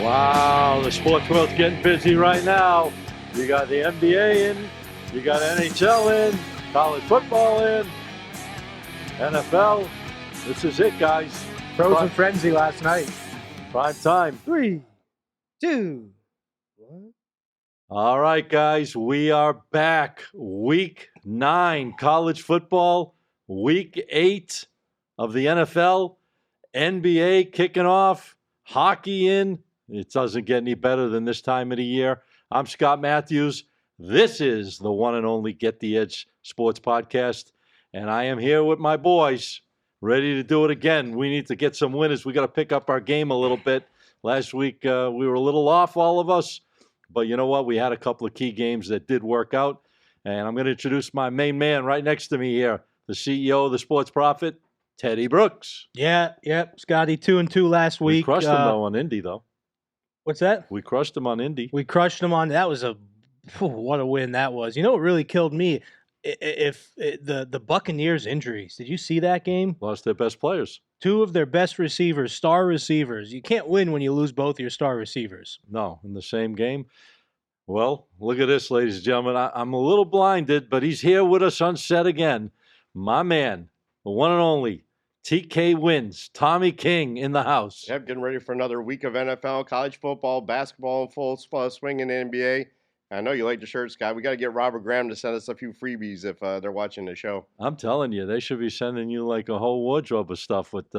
Wow, the sports world's getting busy right now. You got the NBA in, you got NHL in, college football in, NFL. This is it, guys. Frozen Frenzy last night. Prime time. 3, 2, 1. All right, guys, we are back. Week 9, college football. Week 8 of the NFL. NBA kicking off. Hockey in. It doesn't get any better than this time of the year. I'm Scott Matthews. This is the one and only Get the Edge Sports Podcast. And I am here with my boys, ready to do it again. We need to get some winners. We got to pick up our game a little bit. Last week, we were a little off, all of us. But you know what? We had a couple of key games that did work out. And I'm going to introduce my main man right next to me here, the CEO of the Sports Prophet, Teddy Brooks. Yep. Scotty, 2-2 last week. We crushed him, though, on Indy, though. What's that? We crushed him on Indy. We crushed him on. That was what a win that was. You know what really killed me? The Buccaneers injuries. Did you see that game? Lost their best players. 2 of their best receivers, star receivers. You can't win when you lose both your star receivers. No, in the same game. Well, look at this, ladies and gentlemen. I'm a little blinded, but he's here with us on set again. My man, the one and only TK Wins, Tommy King in the house. Yep, getting ready for another week of NFL, college football, basketball in full swing in the NBA. I know you like the shirt, Scott. We got to get Robert Graham to send us a few freebies if they're watching the show. I'm telling you, they should be sending you like a whole wardrobe of stuff with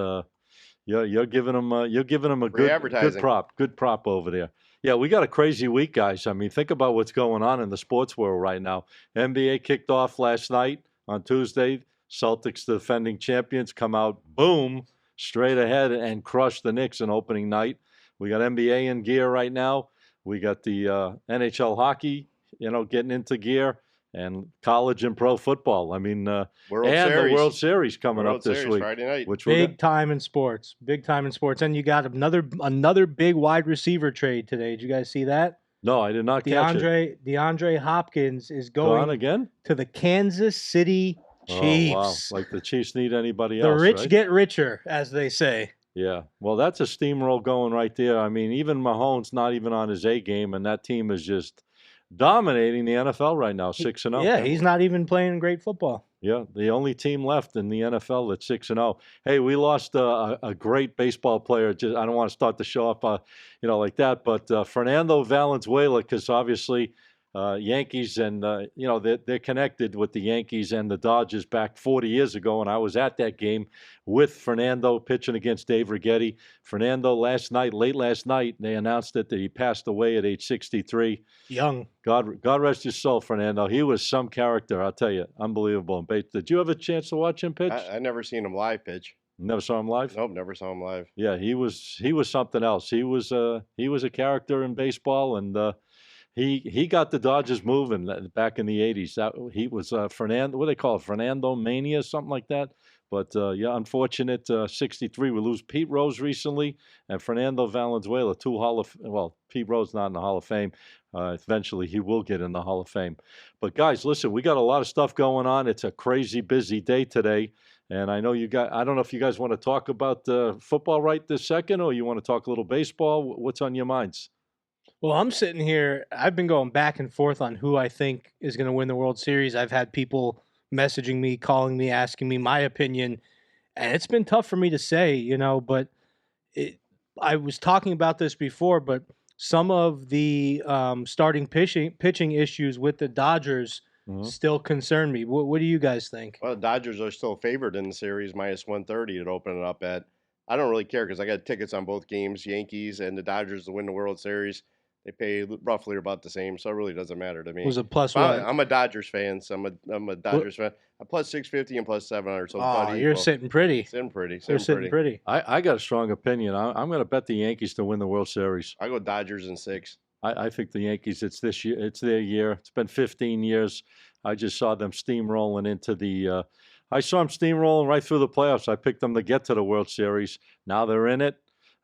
you're giving them a good prop over there. Yeah, we got a crazy week, guys. I mean, think about what's going on in the sports world right now. NBA kicked off last night on Tuesday. Celtics, the defending champions, come out, boom, straight ahead and crush the Knicks in opening night. We got NBA in gear right now. We got the NHL hockey, getting into gear, and college and pro football. I mean, the World Series coming up this week. Friday night. Which big time in sports. And you got another big wide receiver trade today. Did you guys see that? No, I did not catch it. DeAndre Hopkins is going again to the Kansas City Chiefs. Oh, wow. Like the Chiefs need anybody else, The rich right? get richer, as they say. Yeah. Well, that's a steamroll going right there. I mean, even Mahomes not even on his A game, and that team is just dominating the NFL right now, 6-0. Yeah, he's not even playing great football. Yeah, the only team left in the NFL that's 6-0. Hey, we lost a great baseball player. I don't want to start the show off, like that, but Fernando Valenzuela, because obviously Yankees and, they're connected with the Yankees and the Dodgers back 40 years ago, and I was at that game with Fernando pitching against Dave Righetti. Fernando late last night, they announced that he passed away at age 63. Young. God rest his soul, Fernando. He was some character, I'll tell you. Unbelievable. Did you have a chance to watch him pitch? I never seen him live pitch. Never saw him live? Nope, never saw him live. Yeah, he was something else. He was a character in baseball, and he got the Dodgers moving back in the 80s. He was Fernando, what do they call it? Fernando Mania, something like that. But, unfortunate, 63. We lose Pete Rose recently and Fernando Valenzuela, Pete Rose not in the Hall of Fame. Eventually, he will get in the Hall of Fame. But, guys, listen, we got a lot of stuff going on. It's a crazy busy day today. And I know I don't know if you guys want to talk about football right this second, or you want to talk a little baseball. What's on your minds? Well, I'm sitting here. I've been going back and forth on who I think is going to win the World Series. I've had people messaging me, calling me, asking me my opinion, and it's been tough for me to say, but I was talking about this before, but some of the starting pitching issues with the Dodgers still concern me. What do you guys think? Well, the Dodgers are still favored in the series, minus 130 to open it up at. I don't really care because I got tickets on both games, Yankees and the Dodgers to win the World Series. They pay roughly about the same, so it really doesn't matter to me. It was a plus one. I'm a Dodgers fan, so I'm a Dodgers fan. A plus 650 and plus 700. So you're sitting pretty. Sitting pretty. Sitting pretty. I got a strong opinion. I'm going to bet the Yankees to win the World Series. I go Dodgers in 6. I think the Yankees. It's this year. It's their year. It's been 15 years. I just saw them steamrolling into the. I saw them steamrolling right through the playoffs. I picked them to get to the World Series. Now they're in it.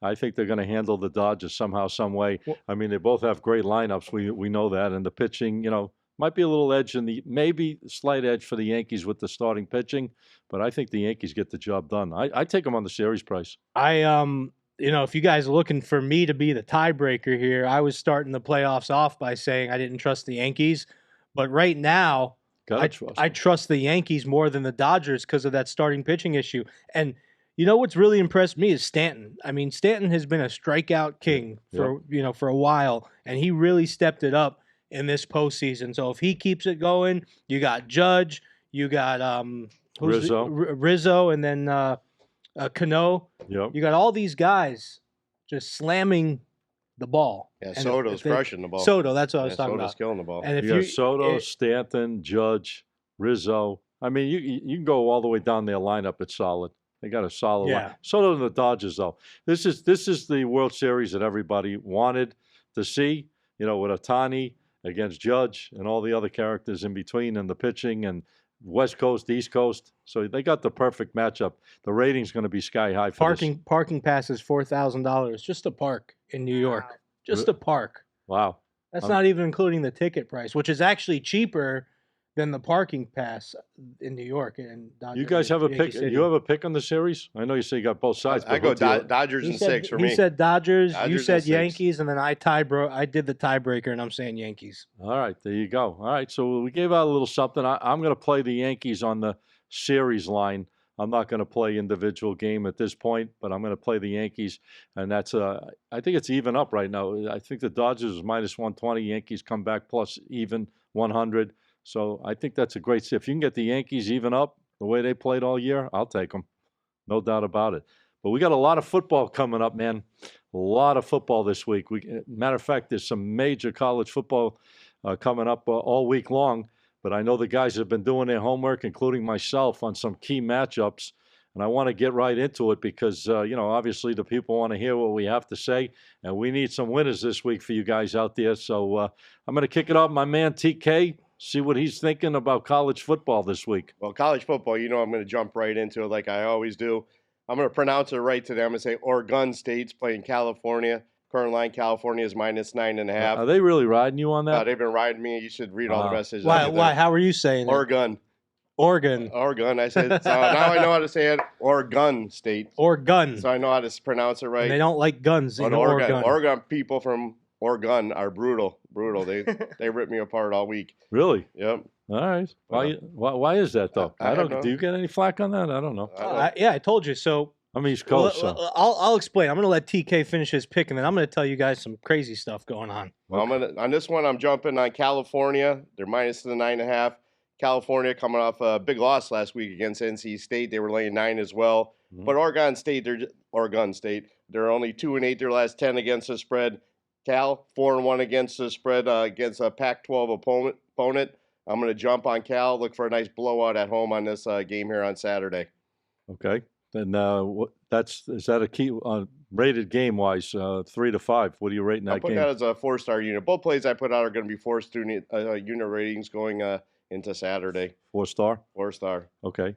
I think they're going to handle the Dodgers somehow, some way. I mean, they both have great lineups. We know that, and the pitching, might be a little edge maybe slight edge for the Yankees with the starting pitching, but I think the Yankees get the job done. I take them on the series price. if you guys are looking for me to be the tiebreaker here, I was starting the playoffs off by saying I didn't trust the Yankees. But right now, I trust the Yankees more than the Dodgers because of that starting pitching issue. And what's really impressed me is Stanton. I mean, Stanton has been a strikeout king for a while, and he really stepped it up in this postseason. So if he keeps it going, you got Judge, you got Rizzo, and then Cano. Yep. You got all these guys just slamming the ball. Yeah, Soto's crushing the ball. Soto, that's what I was talking Soto's about. killing the ball. And if you got Soto, Stanton, Judge, Rizzo. I mean, you can go all the way down their lineup. It's solid. They got a solid line. Soto and the Dodgers, though. This is the World Series that everybody wanted to see. With Ohtani against Judge and all the other characters in between, and the pitching and West Coast, East Coast. So they got the perfect matchup. The rating's going to be sky high for parking pass is $4,000 just to park in New York. Just to park. Wow. That's not even including the ticket price, which is actually cheaper than the parking pass in New York. And you guys have a pick? City. You have a pick on the series? I know you say you got both sides. I go Dodgers in 6 for me. He said Dodgers. You said Yankees, and then I did the tiebreaker, and I'm saying Yankees. All right, there you go. All right, so we gave out a little something. I'm going to play the Yankees on the series line. I'm not going to play individual game at this point, but I'm going to play the Yankees, and that's I think it's even up right now. I think the Dodgers is minus 120. Yankees come back plus even 100. So I think that's a great. If you can get the Yankees even up the way they played all year, I'll take them, no doubt about it. But we got a lot of football coming up, man. A lot of football this week. Matter of fact, there's some major college football coming up all week long. But I know the guys have been doing their homework, including myself, on some key matchups. And I want to get right into it because, obviously the people want to hear what we have to say. And we need some winners this week for you guys out there. So I'm going to kick it off, my man TK, see what he's thinking about college football this week. Well, college football, I'm going to jump right into it like I always do. I'm going to pronounce it right today. I'm going to say Oregon State's playing California. Current line, California is minus 9.5. Are they really riding you on that? They've been riding me. You should read all the messages. Why? How are you saying it? Oregon. I said, so now I know how to say it. Oregon State. Oregon. So I know how to pronounce it right. And they don't like guns in Oregon. Oregon people from Oregon are brutal. They rip me apart all week. Really? Yep. All right. Why is that though? I don't know. Do you get any flack on that? I don't know. I told you so. I'm East Coast. I'll explain. I'm going to let TK finish his pick, and then I'm going to tell you guys some crazy stuff going on. Well, on this one, I'm jumping on California. They're minus the 9.5. California coming off a big loss last week against NC State. They were laying 9 as well. Mm-hmm. But Oregon State, they're only 2-8 their last 10 against the spread. Cal 4-1 against the spread against a Pac-12 opponent. I'm going to jump on Cal. Look for a nice blowout at home on this game here on Saturday. Okay. And is that a key rated game wise? 3-5. What are you rating that game? I put that as a 4-star unit. Both plays I put out are going to be 4-star unit ratings going into Saturday. 4-star. 4-star. Okay.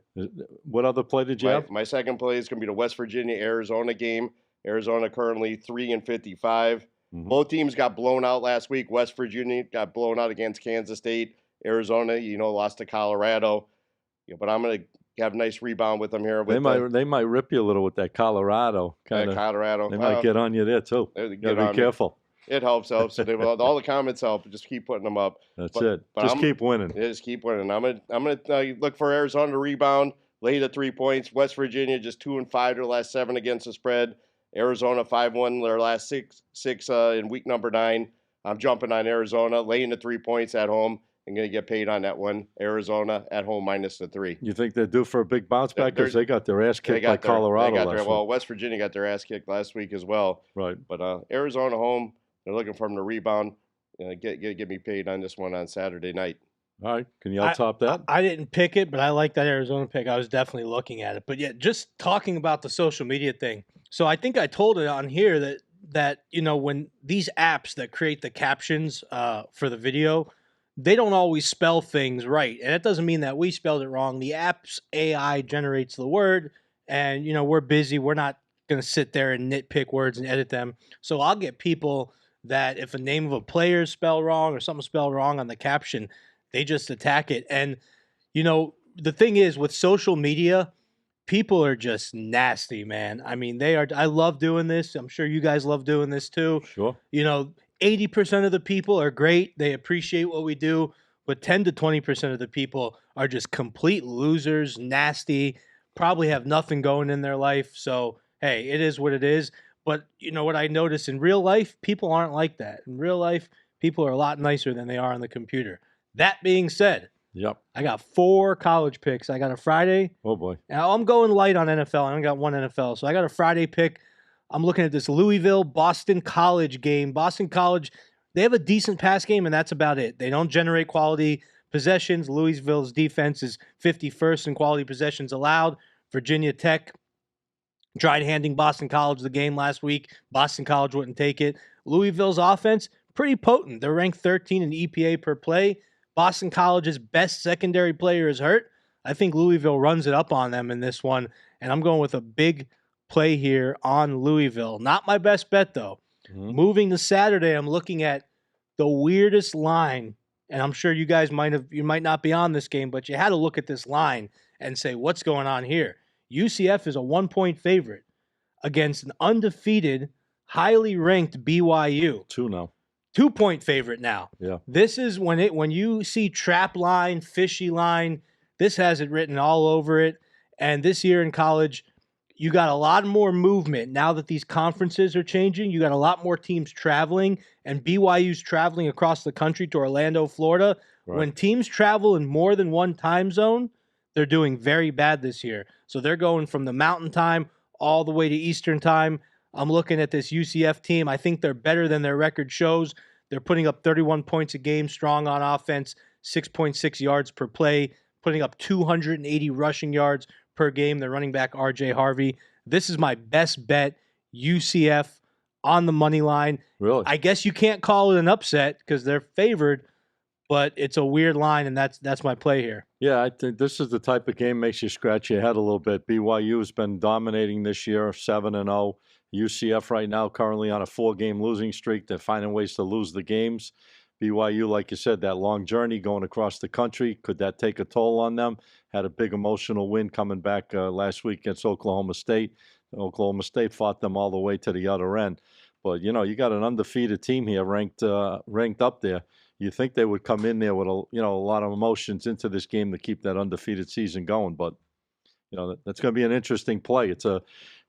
What other play did you have? My second play is going to be the West Virginia Arizona game. Arizona currently 3-55. Mm-hmm. Both teams got blown out last week. West Virginia got blown out against Kansas State. Arizona, lost to Colorado. But I'm going to have a nice rebound with them here. They might rip you a little with that Colorado kind of. Colorado. They might get on you there too. You gotta be careful. It helps. All the comments help. Just keep putting them up. That's it. Just keep winning. Yeah, just keep winning. I'm gonna look for Arizona to rebound, lay to 3 points. West Virginia just 2-5 their last 7 against the spread. Arizona 5-1 their last six in week number 9. I'm jumping on Arizona, laying the 3 points at home. I'm going to get paid on that one. Arizona at home minus the 3. You think they're due for a big bounce back? Because they got their ass kicked by Colorado last week. Well, West Virginia got their ass kicked last week as well. Right. But Arizona home, they're looking for them to rebound. Get me paid on this one on Saturday night. All right. Can you top that? I didn't pick it, but I like that Arizona pick. I was definitely looking at it. But yeah, just talking about the social media thing. So I think I told it on here that when these apps that create the captions for the video, they don't always spell things right. And it doesn't mean that we spelled it wrong. The app's AI generates the word, and, we're busy. We're not going to sit there and nitpick words and edit them. So I'll get people that if a name of a player is spelled wrong or something spelled wrong on the caption, they just attack it. And, the thing is with social media, people are just nasty, man. I mean, they are. I love doing this. I'm sure you guys love doing this too. Sure. 80% of the people are great. They appreciate what we do, but 10 to 20% of the people are just complete losers, nasty, probably have nothing going in their life. So, hey, it is what it is. But you know what I notice in real life? People aren't like that. In real life, people are a lot nicer than they are on the computer. That being said, Yep. I got 4 college picks. I got a Friday. Oh boy. Now I'm going light on NFL. I only got one NFL. So I got a Friday pick. I'm looking at this Louisville Boston College game. Boston College, they have a decent pass game, and that's about it. They don't generate quality possessions. Louisville's defense is 51st in quality possessions allowed. Virginia Tech tried handing Boston College the game last week. Boston College wouldn't take it. Louisville's offense, pretty potent. They're ranked 13 in EPA per play. Boston College's best secondary player is hurt. I think Louisville runs it up on them in this one, and I'm going with a big play here on Louisville. Not my best bet, though. Mhm. Moving to Saturday, I'm looking at the weirdest line, and I'm sure you guys might not be on this game, but you had to look at this line and say, what's going on here? UCF is a 1-point favorite against an undefeated, highly ranked BYU. 2 now. 2-point favorite now. Yeah. This is when you see trap line, fishy line, this has it written all over it. And this year in college, you got a lot more movement now that these conferences are changing. You got a lot more teams traveling, and BYU's traveling across the country to Orlando, Florida. Right. When teams travel in more than one time zone, they're doing very bad this year. So they're going from the mountain time all the way to Eastern time. I'm looking at this UCF team. I think they're better than their record shows. They're putting up 31 points a game, strong on offense, 6.6 yards per play, putting up 280 rushing yards per game. Their running back, R.J. Harvey. This is my best bet, UCF on the money line. Really? I guess you can't call it an upset because they're favored, but it's a weird line, and that's my play here. Yeah, I think this is the type of game makes you scratch your head a little bit. BYU has been dominating this year, 7-0. UCF right now currently on a 4-game losing streak. They're finding ways to lose the games. BYU, like you said, that long journey going across the country, could that take a toll on them? Had a big emotional win coming back last week against Oklahoma State. Oklahoma State fought them all the way to the other end. But, you got an undefeated team here ranked up there. You think they would come in there with a lot of emotions into this game to keep that undefeated season going. But, that's going to be an interesting play. It's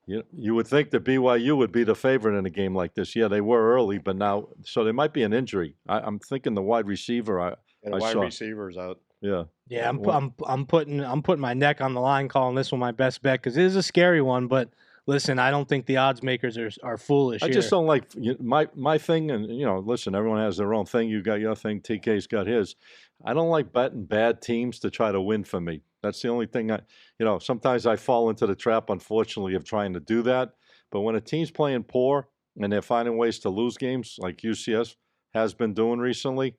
you would think that BYU would be the favorite in a game like this. Yeah, they were early, but now, so there might be an injury. I'm thinking the wide receiver. And the wide receiver's out. Yeah. Yeah, I'm putting my neck on the line calling this one my best bet because it is a scary one. But listen, I don't think the odds makers are foolish. I just don't like my thing, and listen, everyone has their own thing. You got your thing. TK's got his. I don't like betting bad teams to try to win for me. That's the only thing sometimes I fall into the trap, unfortunately, of trying to do that. But when a team's playing poor and they're finding ways to lose games, like UCS has been doing recently,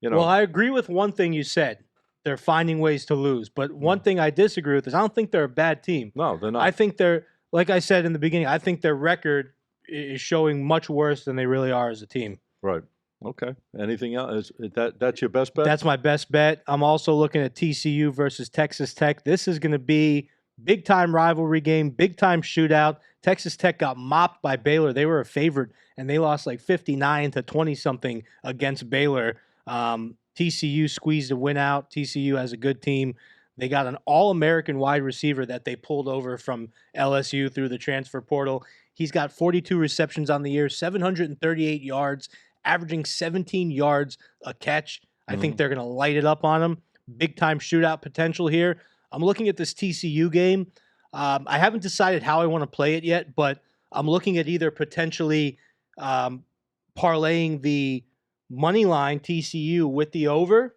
Well, I agree with one thing you said. They're finding ways to lose. But one thing I disagree with is I don't think they're a bad team. No, they're not. I think they're, like I said in the beginning, I think their record is showing much worse than they really are as a team. Right. Okay. Anything else? That's your best bet? That's my best bet. I'm also looking at TCU versus Texas Tech. This is going to be big-time rivalry game, big-time shootout. Texas Tech got mopped by Baylor. They were a favorite, and they lost like 59 to 20-something against Baylor. TCU squeezed a win out. TCU has a good team. They got an All-American wide receiver that they pulled over from LSU through the transfer portal. He's got 42 receptions on the year, 738 yards, averaging 17 yards a catch. I think they're going to light it up on him. Big-time shootout potential here. I'm looking at this TCU game. I haven't decided how I want to play it yet, but I'm looking at either potentially parlaying the money line TCU with the over,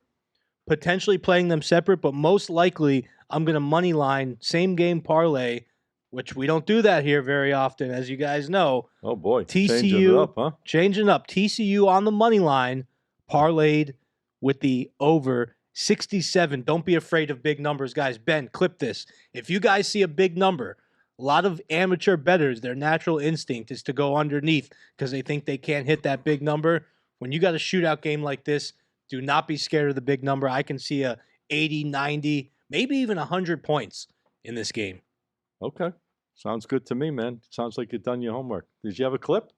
potentially playing them separate, but most likely I'm going to money line same game parlay, which we don't do that here very often, as you guys know. Oh boy, TCU changing it up, huh? Changing up. TCU on the money line, parlayed with the over 67. Don't be afraid of big numbers, guys. Ben, clip this. If you guys see a big number, a lot of amateur bettors, their natural instinct is to go underneath because they think they can't hit that big number. When you got a shootout game like this, do not be scared of the big number. I can see a 80, 90, maybe even 100 points in this game. Okay. Sounds good to me, man. Sounds like you've done your homework. Did you have a clip?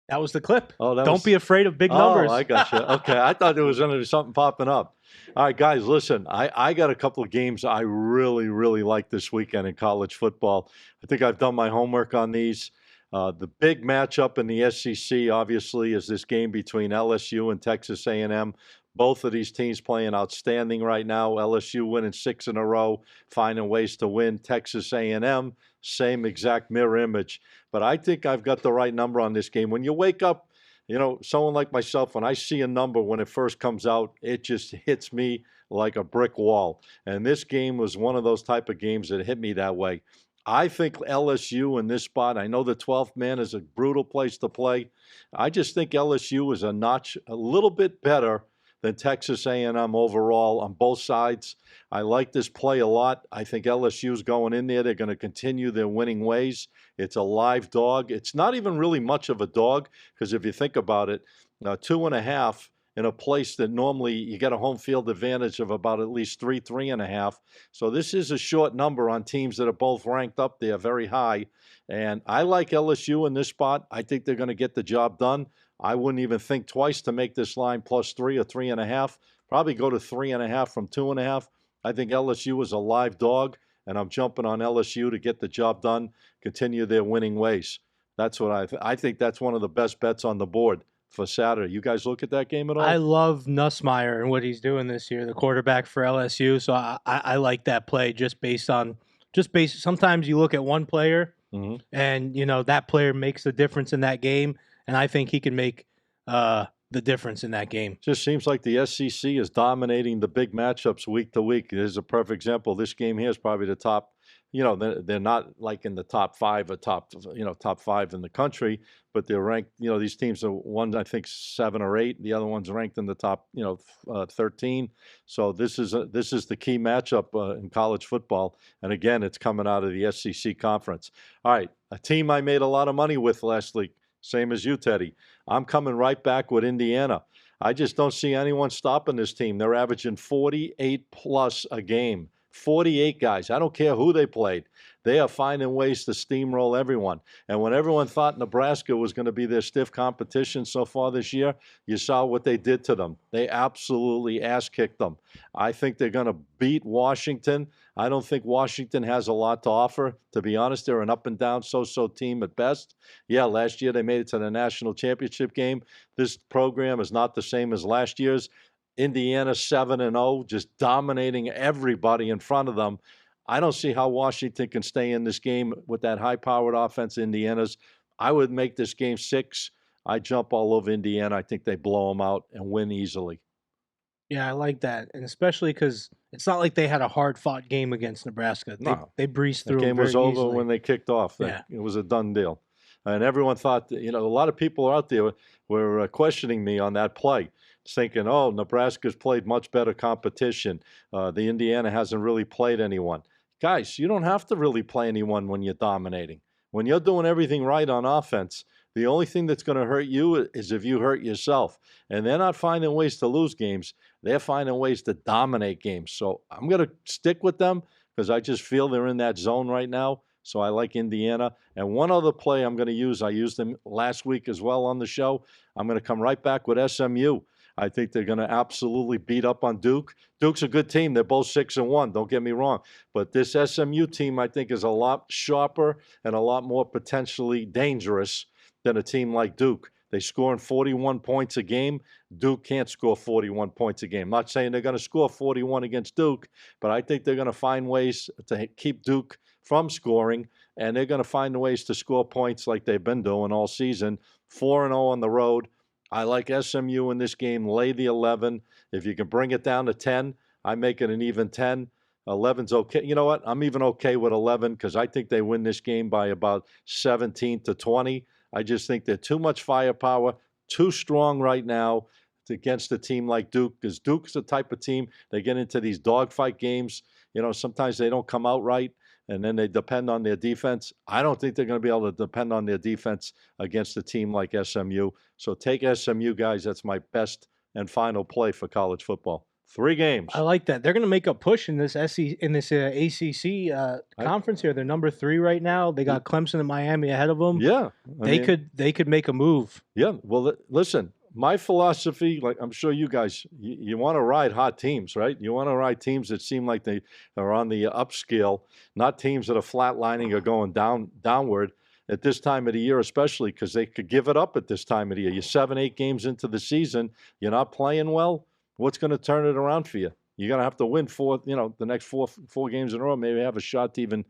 That was the clip. Oh, that Don't was. be afraid of big Oh, numbers. I got you. Okay, I thought there was going to be something popping up. All right, guys, listen. I got a couple of games I really, really like this weekend in college football. I think I've done my homework on these. The big matchup in the SEC, obviously, is this game between LSU and Texas A&M. Both of these teams playing outstanding right now. LSU winning 6 in a row, finding ways to win. Texas A&M, same exact mirror image. But I think I've got the right number on this game. When you wake up, someone like myself, when I see a number when it first comes out, it just hits me like a brick wall. And this game was one of those type of games that hit me that way. I think LSU in this spot, I know the 12th man is a brutal place to play. I just think LSU is a notch a little bit better than Texas A&M overall on both sides. I like this play a lot. I think LSU's going in there. They're going to continue their winning ways. It's a live dog. It's not even really much of a dog because if you think about it, 2.5 in a place that normally you get a home field advantage of about at least 3.5. So this is a short number on teams that are both ranked up there very high. And I like LSU in this spot. I think they're going to get the job done. I wouldn't even think twice to make this line +3 or 3.5. Probably go to 3.5 from 2.5. I think LSU is a live dog, and I'm jumping on LSU to get the job done, continue their winning ways. That's what I think that's one of the best bets on the board for Saturday. You guys look at that game at all? I love Nussmeier and what he's doing this year, the quarterback for LSU. So I like that play just based. Sometimes you look at one player and that player makes the difference in that game, and I think he can make the difference in that game. Just seems like the SEC is dominating the big matchups week to week. There's a perfect example. This game here is probably the top. They're not like in the top 5 or top 5 in the country, but they're ranked. These teams are one, I think, 7 or 8. The other one's ranked in the top, 13. So this is the key matchup in college football. And again, it's coming out of the SEC conference. All right, a team I made a lot of money with last week, same as you, Teddy. I'm coming right back with Indiana. I just don't see anyone stopping this team. They're averaging 48 plus a game. 48 guys. I don't care who they played. They are finding ways to steamroll everyone. And when everyone thought Nebraska was going to be their stiff competition so far this year, you saw what they did to them. They absolutely ass-kicked them. I think they're going to beat Washington. I don't think Washington has a lot to offer. To be honest, they're an up-and-down so-so team at best. Yeah, last year they made it to the national championship game. This program is not the same as last year's. Indiana 7-0, just dominating everybody in front of them. I don't see how Washington can stay in this game with that high-powered offense. Indiana's. I would make this game 6. I jump all over Indiana. I think they blow them out and win easily. Yeah, I like that, and especially because it's not like they had a hard-fought game against Nebraska. They breezed through. The game was over when they kicked off. Yeah. It was a done deal, and everyone thought that, a lot of people out there were questioning me on that play, thinking, "Oh, Nebraska's played much better competition. The Indiana hasn't really played anyone." Guys, you don't have to really play anyone when you're dominating. When you're doing everything right on offense, the only thing that's going to hurt you is if you hurt yourself. And they're not finding ways to lose games. They're finding ways to dominate games. So I'm going to stick with them because I just feel they're in that zone right now. So I like Indiana. And one other play I'm going to use, I used them last week as well on the show. I'm going to come right back with SMU. I think they're going to absolutely beat up on Duke. Duke's a good team. They're both 6-1. Don't get me wrong. But this SMU team, I think, is a lot sharper and a lot more potentially dangerous than a team like Duke. They scoring 41 points a game. Duke can't score 41 points a game. I'm not saying they're going to score 41 against Duke, but I think they're going to find ways to keep Duke from scoring, and they're going to find ways to score points like they've been doing all season. 4-0 on the road. I like SMU in this game. Lay the 11. If you can bring it down to 10, I make it an even 10. 11's okay. You know what? I'm even okay with 11 because I think they win this game by about 17-20. I just think they're too much firepower, too strong right now against a team like Duke, because Duke's the type of team, they get into these dogfight games. Sometimes they don't come out right, and then they depend on their defense. I don't think they're going to be able to depend on their defense against a team like SMU. So take SMU, guys. That's my best and final play for college football. 3 games. I like that. They're going to make a push in this ACC conference here. They're number 3 right now. They got Clemson and Miami ahead of them. Yeah. They could make a move. Yeah. Well, listen, my philosophy, like I'm sure you guys, you want to ride hot teams, right? You want to ride teams that seem like they are on the upscale, not teams that are flatlining or going downward at this time of the year, especially because they could give it up at this time of the year. You're 7, 8 games into the season. You're not playing well. What's going to turn it around for you? You're going to have to win the next four games in a row, maybe have a shot to even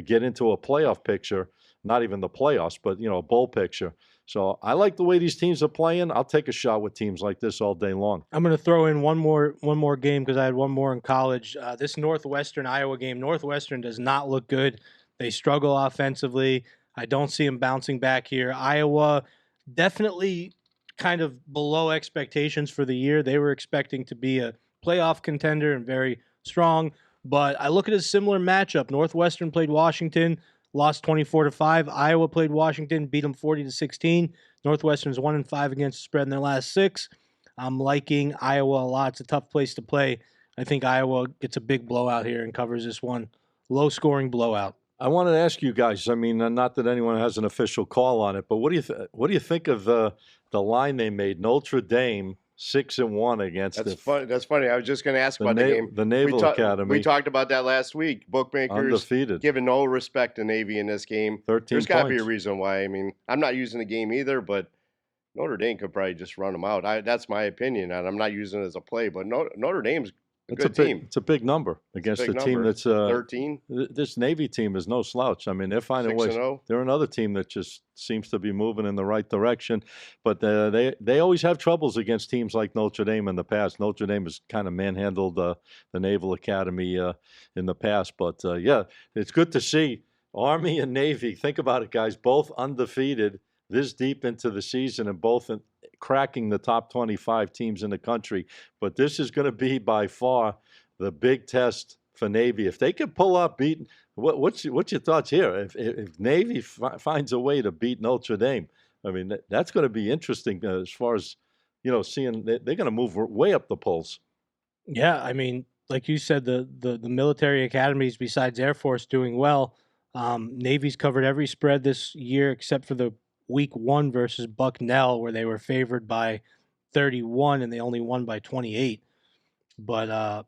get into a playoff picture, not even the playoffs, but, a bowl picture. So I like the way these teams are playing. I'll take a shot with teams like this all day long. I'm going to throw in one more game because I had one more in college. This Northwestern-Iowa game, Northwestern does not look good. They struggle offensively. I don't see them bouncing back here. Iowa definitely kind of below expectations for the year. They were expecting to be a playoff contender and very strong. But I look at a similar matchup. Northwestern played Washington, lost 24-5. Iowa played Washington, beat them 40-16. Northwestern's 1-5 against the spread in their last 6. I'm liking Iowa a lot. It's a tough place to play. I think Iowa gets a big blowout here and covers this one. Low-scoring blowout. I wanted to ask you guys. I mean, not that anyone has an official call on it, but what do you think of the line they made? Notre Dame 6-1 against. That's funny. I was just going to ask about the game. The Naval Academy. We talked about that last week. Bookmakers undefeated, giving no respect to Navy in this game. 13 There's got to points. be a reason why. I mean, I'm not using the game either, but Notre Dame could probably just run them out. That's my opinion, and I'm not using it as a play. But Notre Dame's a good team. It's a big number against a team that's 13. This Navy team is no slouch. I mean, they're finding ways. 6-0. They're another team that just seems to be moving in the right direction. But they always have troubles against teams like Notre Dame in the past. Notre Dame has kind of manhandled the Naval Academy in the past. But, yeah, it's good to see Army and Navy. Think about it, guys. Both undefeated this deep into the season and both cracking the top 25 teams in the country. But this is going to be by far the big test for Navy. If they can pull up beating, what's your thoughts here? If Navy finds a way to beat Notre Dame, I mean, that's going to be interesting as far as, seeing they're going to move way up the polls. Yeah, I mean, like you said, the military academies besides Air Force doing well. Navy's covered every spread this year except for the Week 1 versus Bucknell, where they were favored by 31 and they only won by 28. But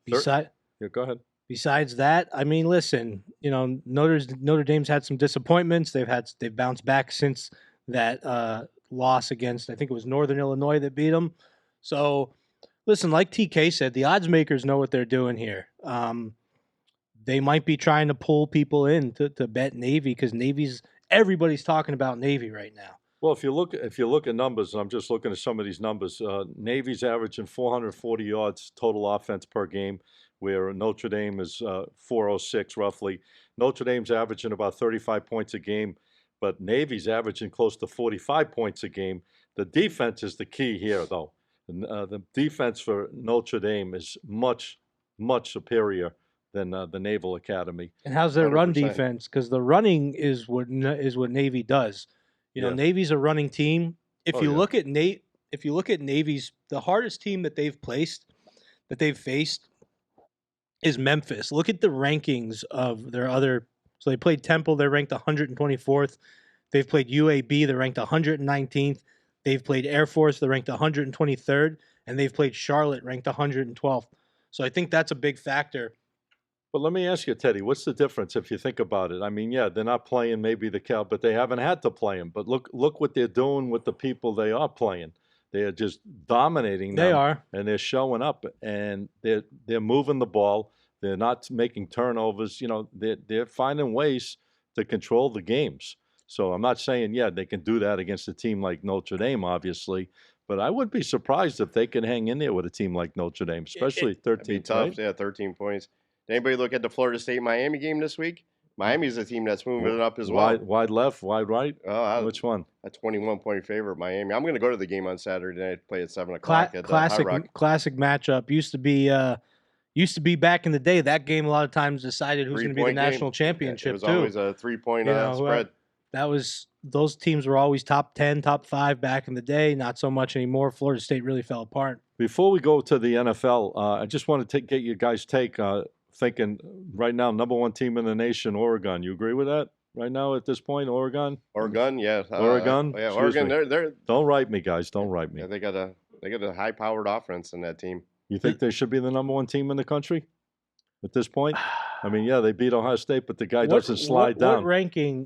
Go ahead. Besides that, I mean, listen, Notre Dame's had some disappointments. They've bounced back since that loss against, I think it was Northern Illinois that beat them. So, listen, like TK said, the odds makers know what they're doing here. They might be trying to pull people in to bet Navy because everybody's talking about Navy right now. Well, if you look at numbers, and I'm just looking at some of these numbers, Navy's averaging 440 yards total offense per game, where Notre Dame is 406 roughly. Notre Dame's averaging about 35 points a game, but Navy's averaging close to 45 points a game. The defense is the key here, though. The defense for Notre Dame is much, much superior than the Naval Academy. And how's their run 100%. defense? Because the running is what Navy does. Navy's a running team. If you look at Navy's, the hardest team that they've faced is Memphis. Look at the rankings of their other. So they played Temple. They're ranked 124th. They've played UAB. They're ranked 119th. They've played Air Force. They're ranked 123rd, and they've played Charlotte, ranked 112th. So I think that's a big factor. But let me ask you, Teddy, what's the difference if you think about it? I mean, yeah, they're not playing maybe the Cal, but they haven't had to play them. But look what they're doing with the people they are playing. They are just dominating them. They are. And they're showing up, and they're moving the ball. They're not making turnovers. They're finding ways to control the games. So I'm not saying, they can do that against a team like Notre Dame, obviously. But I wouldn't be surprised if they can hang in there with a team like Notre Dame, especially 13 tough. points. Yeah, 13 points. Did anybody look at the Florida State-Miami game this week? Miami's a team that's moving it up as well. Wide left, wide right? Which one? A 21-point favorite, Miami. I'm going to go to the game on Saturday night, play at 7 o'clock at classic High Rock. Classic matchup. Used to be back in the day. That game a lot of times decided who's going to be the national championship, It was too. always a 3-point spread. those teams were always top 10, top 5 back in the day. Not so much anymore. Florida State really fell apart. Before we go to the NFL, I just want to get you guys' take. Thinking right now, number 1 team in the nation, Oregon. You agree with that right now at this point, Oregon? Oregon, yeah. Oregon? Yeah, Excuse Oregon. me. They're Don't write me, guys. Don't write me. yeah, they got a high-powered offense in that team. You think they should be the number 1 team in the country at this point? I mean, yeah, they beat Ohio State, but the guy doesn't slide down.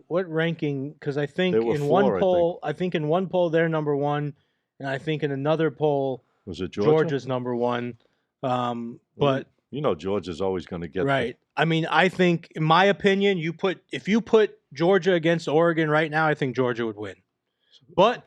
What ranking? Because I think They were in 4, one poll, I think in one poll they're number 1, and I think in another poll, was it Georgia? Georgia's number 1. But you know, Georgia's always going to get right. I mean, I think, in my opinion, if you put Georgia against Oregon right now, I think Georgia would win. But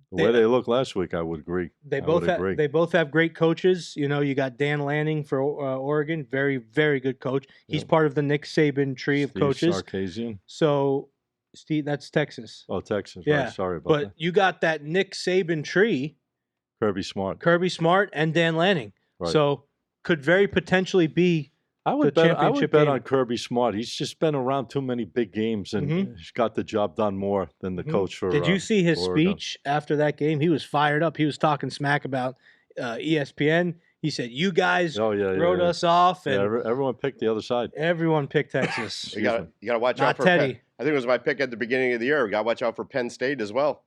the way they looked last week, I would agree. They both have great coaches. You know, you got Dan Lanning for Oregon, very, very good coach. He's part of the Nick Saban tree of coaches. Sarkisian. So, Steve, that's Texas. Oh, Texas. Yeah. Right. Sorry about but that. You got that Nick Saban tree. Kirby Smart. And Dan Lanning. Right. So, could very potentially be I would the bet championship on game. Kirby Smart. He's just been around too many big games, and he's got the job done more than the coach for. Did you see his Oregon. speech after that game? He was fired up. He was talking smack about ESPN. He said, "You guys wrote us off," and everyone picked the other side. Everyone picked Texas. You got to watch Not out for Teddy. Penn. I think it was my pick at the beginning of the year. We got to watch out for Penn State as well.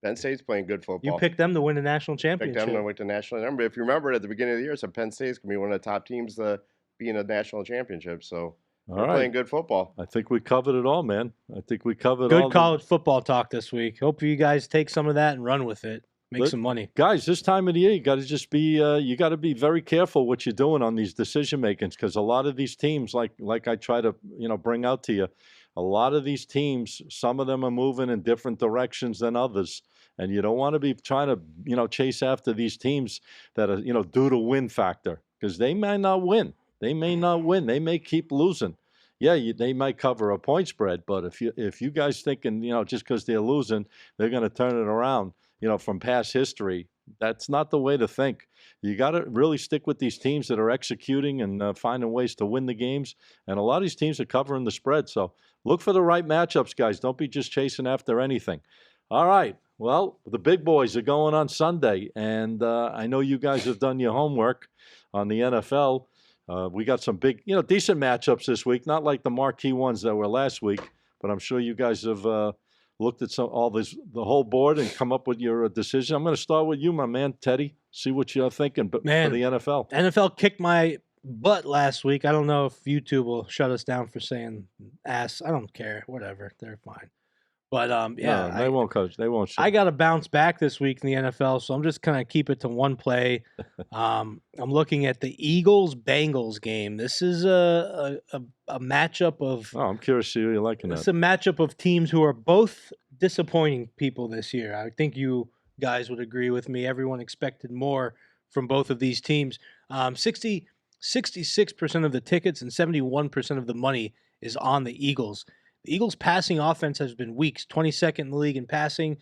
Penn State's playing good football. You picked them to win the national championship. Picked them to win the national. Remember, if you remember at the beginning of the year, so Penn State's gonna be one of the top teams to be in a national championship. So they're playing good football. I think we covered it all, man. I think we covered good all college football talk this week. Hope you guys take some of that and run with it. Make some money, guys. This time of the year, you got to just be you got to be very careful what you're doing on these decision makings, because a lot of these teams, like I try to bring out to you, a lot of these teams, some of them are moving in different directions than others. And you don't want to be trying to, chase after these teams that are, due to win factor, because they may not win. They may not win. They may keep losing. Yeah, they might cover a point spread, but if you guys thinking, just because they're losing, they're going to turn it around, from past history, that's not the way to think. You got to really stick with these teams that are executing and finding ways to win the games. And a lot of these teams are covering the spread. So look for the right matchups, guys. Don't be just chasing after anything. All right. Well, the big boys are going on Sunday, and I know you guys have done your homework on the NFL. We got some big, decent matchups this week, not like the marquee ones that were last week, but I'm sure you guys have looked at the whole board and come up with your decision. I'm going to start with you, my man, Teddy. See what you're thinking for the NFL. NFL kicked my butt last week. I don't know if YouTube will shut us down for saying ass. I don't care. Whatever. They're fine. But no, they won't coach. They won't. I got to bounce back this week in the NFL, so I'm just gonna keep it to one play. I'm looking at the Eagles-Bengals game. This is a matchup of. Oh, I'm curious to see who you're liking that. It's a matchup of teams who are both disappointing people this year. I think you guys would agree with me. Everyone expected more from both of these teams. 66% of the tickets and 71% of the money is on the Eagles. The Eagles' passing offense has been weak. It's 22nd in the league in passing.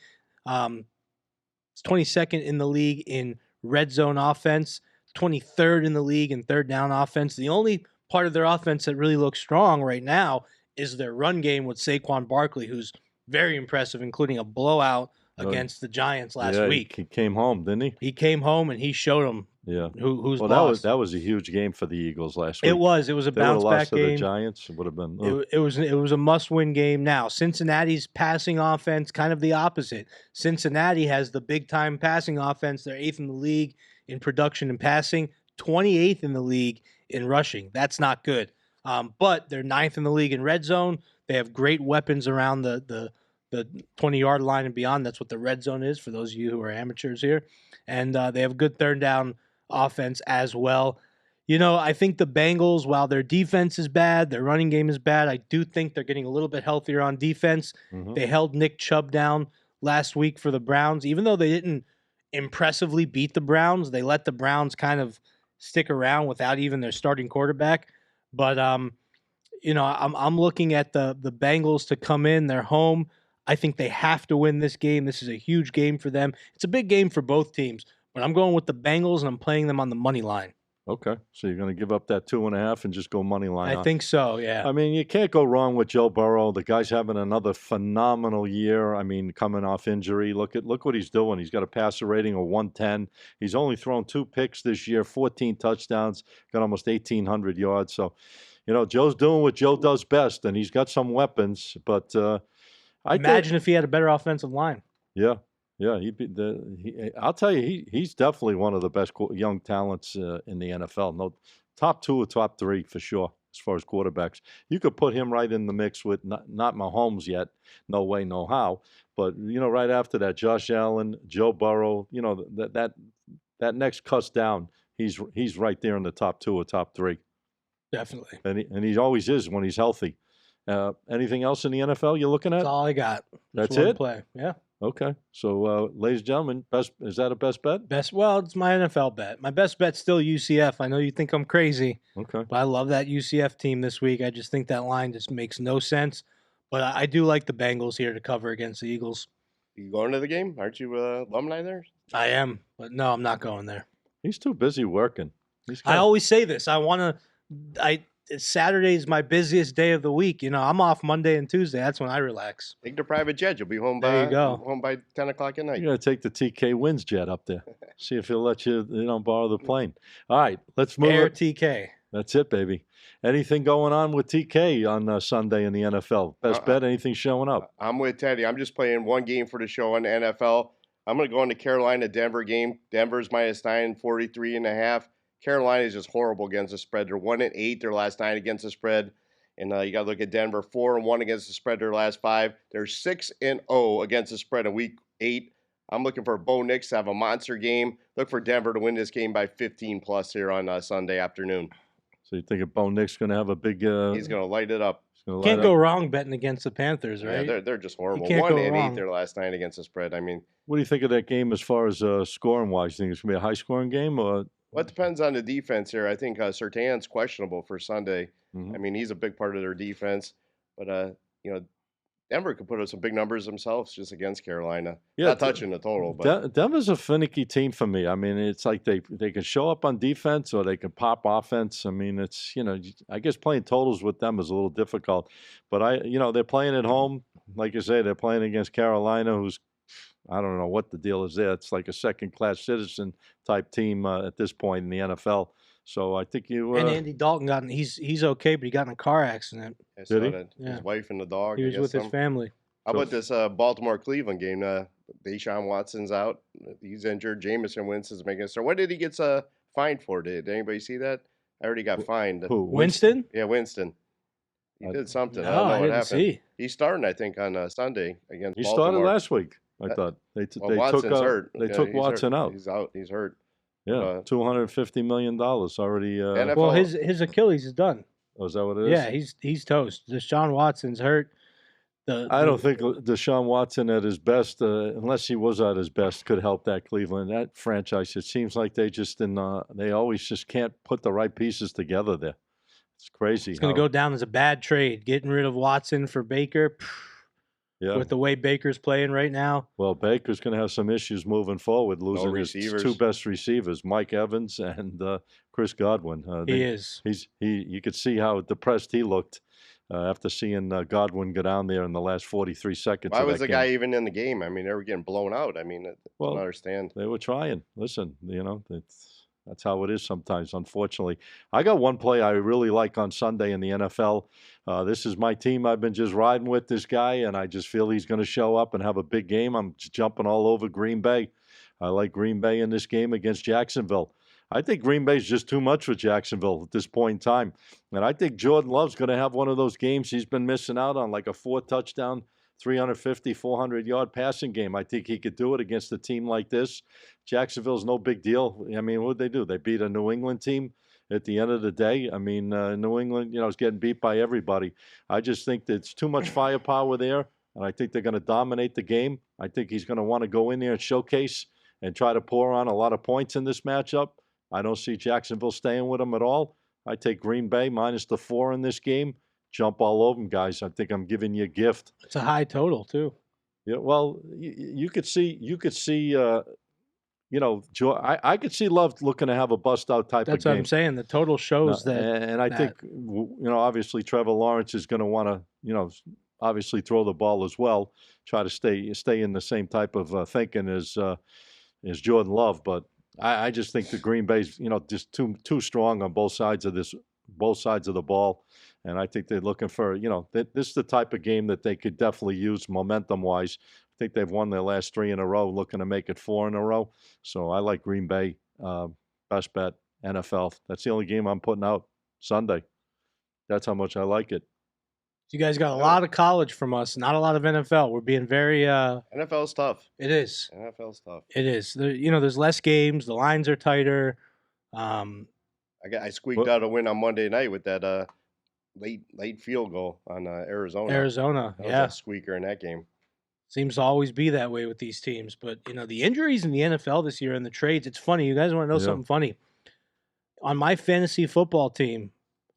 It's 22nd in the league in red zone offense. 23rd in the league in third down offense. The only part of their offense that really looks strong right now is their run game with Saquon Barkley, who's very impressive, including a blowout against the Giants last week. He came home, didn't he? He came home and he showed them who's boss. That was a huge game for the Eagles last week. It was a bounce back game. The Giants, it would have been. It was a must-win game. Now Cincinnati's passing offense, kind of the opposite. Cincinnati has the big-time passing offense. They're 8th in the league in production and passing, 28th in the league in rushing. That's not good. But they're 9th in the league in red zone. They have great weapons around the 20-yard line and beyond. That's what the red zone is for those of you who are amateurs here. And they have good third down offense as well. I think the Bengals, while their defense is bad, their running game is bad, I do think they're getting a little bit healthier on defense. Mm-hmm. They held Nick Chubb down last week for the Browns. Even though they didn't impressively beat the Browns, they let the Browns kind of stick around without even their starting quarterback. But, I'm looking at the Bengals to come in. They're home. I think they have to win this game. This is a huge game for them. It's a big game for both teams, but I'm going with the Bengals, and I'm playing them on the money line. Okay, so you're going to give up that 2.5 and just go money line. I think so, yeah. I mean, you can't go wrong with Joe Burrow. The guy's having another phenomenal year. I mean, coming off injury, look what he's doing. He's got a passer rating of 110. He's only thrown 2 picks this year, 14 touchdowns, got almost 1,800 yards. So, Joe's doing what Joe does best, and he's got some weapons. But Imagine if he had a better offensive line. Yeah, yeah. I'll tell you, he's definitely one of the best young talents in the NFL. No, top 2 or top 3 for sure as far as quarterbacks. You could put him right in the mix with not Mahomes yet. No way, no how. But right after that, Josh Allen, Joe Burrow. That next cuss down, he's right there in the top 2 or top 3. Definitely. And he always is when he's healthy. Anything else in the NFL you're looking at? That's all I got. That's one it? play. Yeah. Okay. So, ladies and gentlemen, is that a best bet? Well, it's my NFL bet. My best bet's still UCF. I know you think I'm crazy, Okay. but I love that UCF team this week. I just think that line just makes no sense. But I do like the Bengals here to cover against the Eagles. You going to the game? Aren't you alumni there? I am, but no, I'm not going there. He's too busy working. I always say this. Saturday is my busiest day of the week. I'm off Monday and Tuesday. That's when I relax. Take the private jet. You'll be home by There you go. home by 10 o'clock at night. You got to take the TK Wins jet up there. See if he'll let you, borrow the plane. All right, let's move. Air TK. That's it, baby. Anything going on with TK on Sunday in the NFL? Best bet? Anything showing up? I'm with Teddy. I'm just playing one game for the show on the NFL. I'm going to go on the Carolina-Denver game. Denver's -9, 43.5. Carolina is just horrible against the spread. They're 1-8 their last 9 against the spread. And you got to look at Denver, 4-1 against the spread their last 5. They're 6-0 against the spread in week 8. I'm looking for Bo Nix to have a monster game. Look for Denver to win this game by 15 plus here on Sunday afternoon. So you think Bo Nix going to have a big? He's going to light it up. Can't go wrong betting against the Panthers, right? Yeah, they're just horrible. You can't go 1-8 wrong. their last 9 against the spread. I mean, what do you think of that game as far as scoring wise? You think it's going to be a high scoring game or? Well, it depends on the defense here. I think Surtain's questionable for Sunday. Mhm. I mean, he's a big part of their defense. But, Denver could put up some big numbers themselves just against Carolina. Yeah, Not touching the total. But Denver's a finicky team for me. I mean, it's like they can show up on defense or they can pop offense. I mean, it's, I guess playing totals with them is a little difficult. But, they're playing at home. Like you say, they're playing against Carolina, who's, I don't know what the deal is there. It's like a second-class citizen type team at this point in the NFL. So I think you and Andy Dalton he's okay, but he got in a car accident. I saw Did he? that. Yeah. His wife and the dog. He was with his family. How about this Baltimore-Cleveland game? Deshaun Watson's out. He's injured. Jameson Winston's making a start. What did he get fined for? Did anybody see that? I already got fined. Who? Winston? Yeah, Winston. He did something. No, I don't know I what didn't happened. see. He's starting, I think, on Sunday against He Baltimore. started last week. I thought they Watson's took hurt. They Yeah, took he's Watson hurt. out. He's out. He's hurt. Yeah, $250 million already. NFL Well, his Achilles is done. Oh, is that what it is? Yeah, he's toast. Deshaun Watson's hurt. I don't think Deshaun Watson at his best, unless he was at his best, could help that Cleveland. That franchise, it seems like they always just can't put the right pieces together there. It's crazy. It's going to go down as a bad trade. Getting rid of Watson for Baker. Yeah. With the way Baker's playing right now. Well, Baker's going to have some issues moving forward, losing his 2 best receivers, Mike Evans and Chris Godwin. He is. You could see how depressed he looked after seeing Godwin go down there in the last 43 seconds. Why was the guy even in the game? I mean, they were getting blown out. I mean, I don't understand. They were trying. Listen, that's how it is sometimes, unfortunately. I got one play I really like on Sunday in the NFL. This is my team. I've been just riding with this guy, and I just feel he's going to show up and have a big game. I'm jumping all over Green Bay. I like Green Bay in this game against Jacksonville. I think Green Bay's just too much for Jacksonville at this point in time. And I think Jordan Love's going to have one of those games he's been missing out on, like a 4-touchdown, 350, 400-yard passing game. I think he could do it against a team like this. Jacksonville's no big deal. I mean, what did they do? They beat a New England team at the end of the day. I mean, New England, is getting beat by everybody. I just think that it's too much firepower there, and I think they're going to dominate the game. I think he's going to want to go in there and showcase and try to pour on a lot of points in this matchup. I don't see Jacksonville staying with them at all. I take Green Bay minus the 4 in this game. Jump all over them, guys. I think I'm giving you a gift. It's a high total too. Yeah, well, you could see I could see Love looking to have a bust-out type That's of what game. I'm saying. The total shows that. And I think, obviously Trevor Lawrence is going to want to, obviously throw the ball as well, try to stay in the same type of thinking as Jordan Love. But I just think the Green Bay's, just too strong on both sides of the ball. And I think they're looking for, this is the type of game that they could definitely use momentum-wise. I think they've won their last 3 in a row, looking to make it 4 in a row. So I like Green Bay, best bet, NFL. That's the only game I'm putting out Sunday. That's how much I like it. You guys got a lot of college from us, not a lot of NFL. We're being very NFL's tough. It is. NFL's tough. It is. There's less games. The lines are tighter. I squeaked out a win on Monday night with that late field goal on Arizona. Arizona, that was a squeaker in that game. Seems to always be that way with these teams. But, the injuries in the NFL this year and the trades, it's funny. You guys want to know something funny? On my fantasy football team,